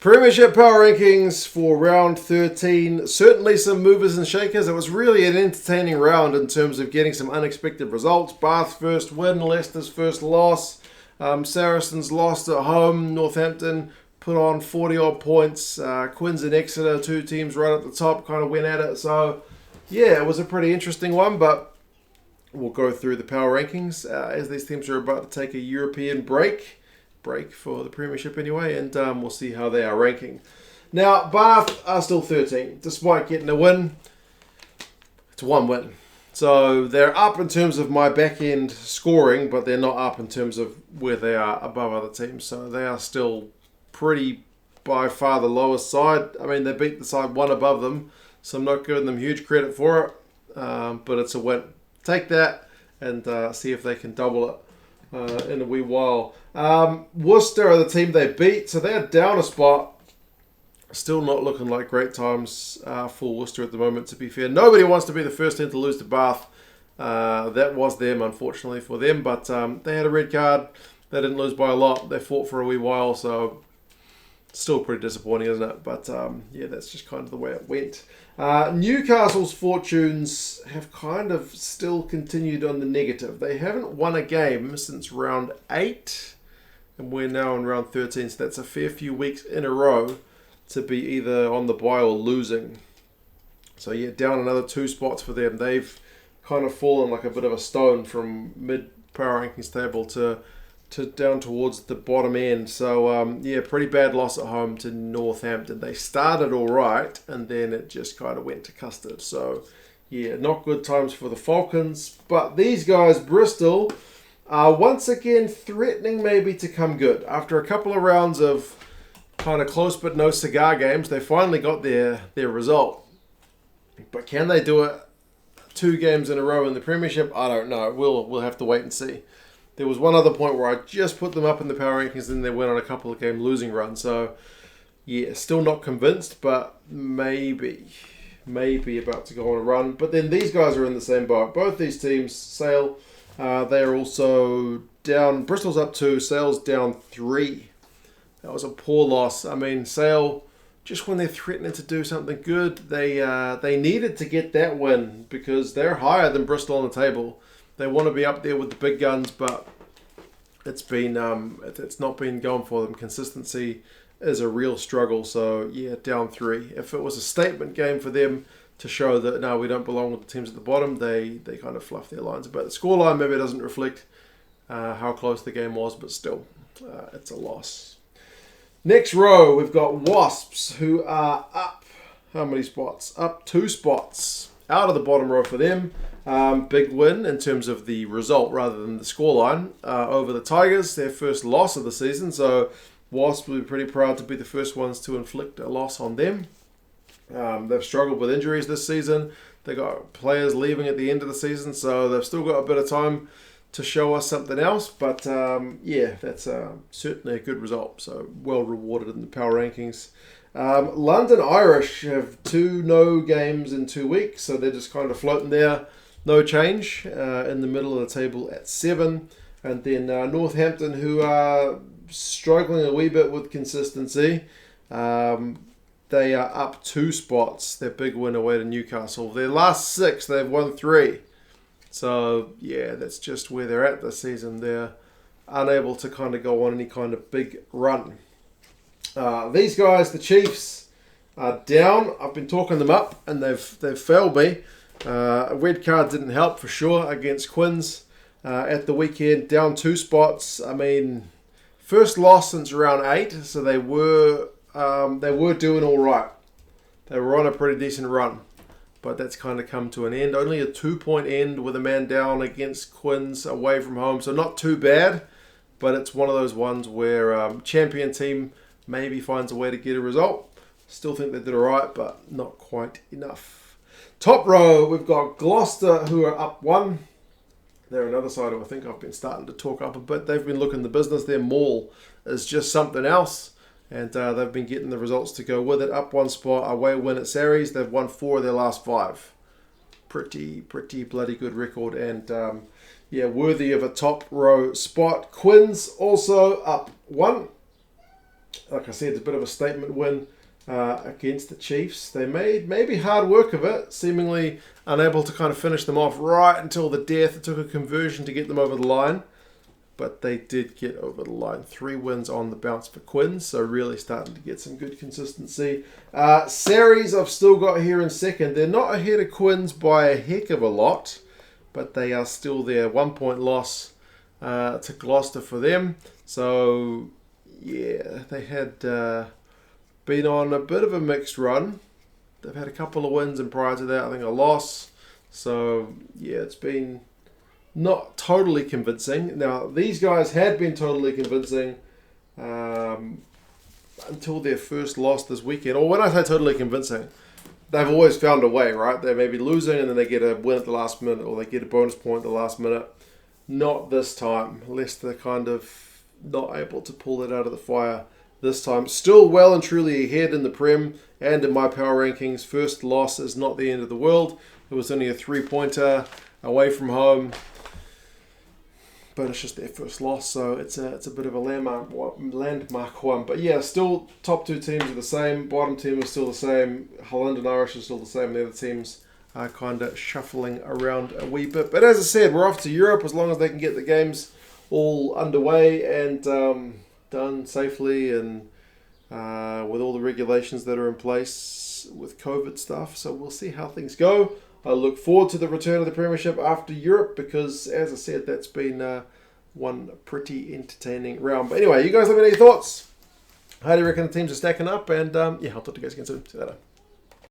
Premiership Power Rankings for round 13. Certainly some movers and shakers. It was really an entertaining round in terms of getting some unexpected results. Bath's first win, Leicester's first loss. Saracens lost at home. Northampton put on 40-odd points. Quins and Exeter, two teams right at the top, kind of went at it. So, yeah, it was a pretty interesting one, but we'll go through the power rankings as these teams are about to take a European break for the Premiership anyway, and we'll see how they are ranking. Now, Bath are still 13, despite getting a win. It's one win. So they're up in terms of my back-end scoring, but they're not up in terms of where they are above other teams. So they are still pretty, by far, the lowest side. I mean, they beat the side one above them, so I'm not giving them huge credit for it, but it's a win. Take that and see if they can double it in a wee while. Worcester are the team they beat, so they're down a spot. Still not looking like great times for Worcester at the moment, to be fair. Nobody wants to be the first team to lose to Bath. That was them, unfortunately, for them. But they had a red card. They didn't lose by a lot. They fought for a wee while, so still pretty disappointing, isn't it? But yeah, that's just kind of the way it went. Newcastle's fortunes have kind of still continued on the negative. They haven't won a game since round 8, and we're now in round 13, so that's a fair few weeks in a row to be either on the bye or losing. So yeah, down another 2 spots for them. They've kind of fallen like a bit of a stone from mid-power rankings table to down towards the bottom end. So yeah, pretty bad loss at home to Northampton. They started all right, and then it just kind of went to custard. So yeah, not good times for the Falcons. But these guys, Bristol, are once again threatening maybe to come good. After a couple of rounds of kind of close but no cigar games, they finally got their result. But can they do it 2 games in a row in the Premiership? I don't know. We'll have to wait and see. There was one other point where I just put them up in the power rankings and they went on a couple of game losing runs. So, yeah, still not convinced, but maybe about to go on a run. But then these guys are in the same boat. Both these teams, Sale, they are also down. Bristol's up 2, Sale's down 3. That was a poor loss. I mean, Sale, just when they're threatening to do something good, they needed to get that win because they're higher than Bristol on the table. They want to be up there with the big guns, but it's not been going for them. Consistency is a real struggle. So yeah, down 3. If it was a statement game for them to show that no, we don't belong with the teams at the bottom, they kind of fluff their lines a bit. The scoreline maybe doesn't reflect how close the game was, but still, it's a loss. Next row, we've got Wasps, who are up how many spots? Up 2 spots. Out of the bottom row for them. Big win in terms of the result rather than the scoreline over the Tigers, their first loss of the season. So Wasps will be pretty proud to be the first ones to inflict a loss on them. They've struggled with injuries this season. They got players leaving at the end of the season, so they've still got a bit of time to show us something else. But yeah, that's certainly a good result. So well rewarded in the power rankings. London Irish have 2 no games in 2 weeks, so they're just kind of floating there. No change in the middle of the table at 7. And then Northampton, who are struggling a wee bit with consistency, they are up 2 spots. Their big win away to Newcastle. Their last 6, they've won 3. So yeah, that's just where they're at this season. They're unable to kind of go on any kind of big run. These guys, the Chiefs, are down. I've been talking them up, and they've failed me. A red card didn't help for sure against Quins at the weekend. Down 2 spots. I mean, first loss since round 8, so they were doing all right. They were on a pretty decent run, but that's kind of come to an end. Only a 2-point end with a man down against Quins away from home, so not too bad. But it's one of those ones where champion team maybe finds a way to get a result. Still think they did all right, but not quite enough. Top row, we've got Gloucester, who are up 1. They're another side who I think I've been starting to talk up a bit. They've been looking the business. Their maul is just something else, and they've been getting the results to go with it. Up 1 spot, away win at Sharsies. They've won 4 of their last 5. Pretty bloody good record, and yeah, worthy of a top row spot. Quins also up 1. Like I said, it's a bit of a statement win against the Chiefs. They made maybe hard work of it, seemingly unable to kind of finish them off right until the death. It took a conversion to get them over the line, but they did get over the line. 3 wins on the bounce for Quins, so really starting to get some good consistency. Saracens I've still got here in second. They're not ahead of Quins by a heck of a lot, but they are still there. 1 point loss to Gloucester for them. So, yeah, they had been on a bit of a mixed run. They've had a couple of wins, and prior to that, I think a loss. So, yeah, it's been not totally convincing. Now, these guys had been totally convincing until their first loss this weekend. Or when I say totally convincing, they've always found a way, right? They may be losing and then they get a win at the last minute, or they get a bonus point at the last minute. Not this time. Leicester kind of not able to pull it out of the fire this time. Still well and truly ahead in the Prem and in my power rankings. First loss is not the end of the world. It was only a 3-pointer away from home, but it's just their first loss, so it's a bit of a landmark one. But yeah, still top 2 teams are the same. Bottom team is still the same. Holland and Irish are still the same. The other teams are kind of shuffling around a wee bit. But as I said, we're off to Europe as long as they can get the games all underway and done safely and with all the regulations that are in place with COVID stuff. So we'll see how things go. I look forward to the return of the Premiership after Europe because, as I said, that's been one pretty entertaining round. But anyway, you guys let me know your thoughts. How do you reckon the teams are stacking up? And yeah, I'll talk to you guys again soon. See you later.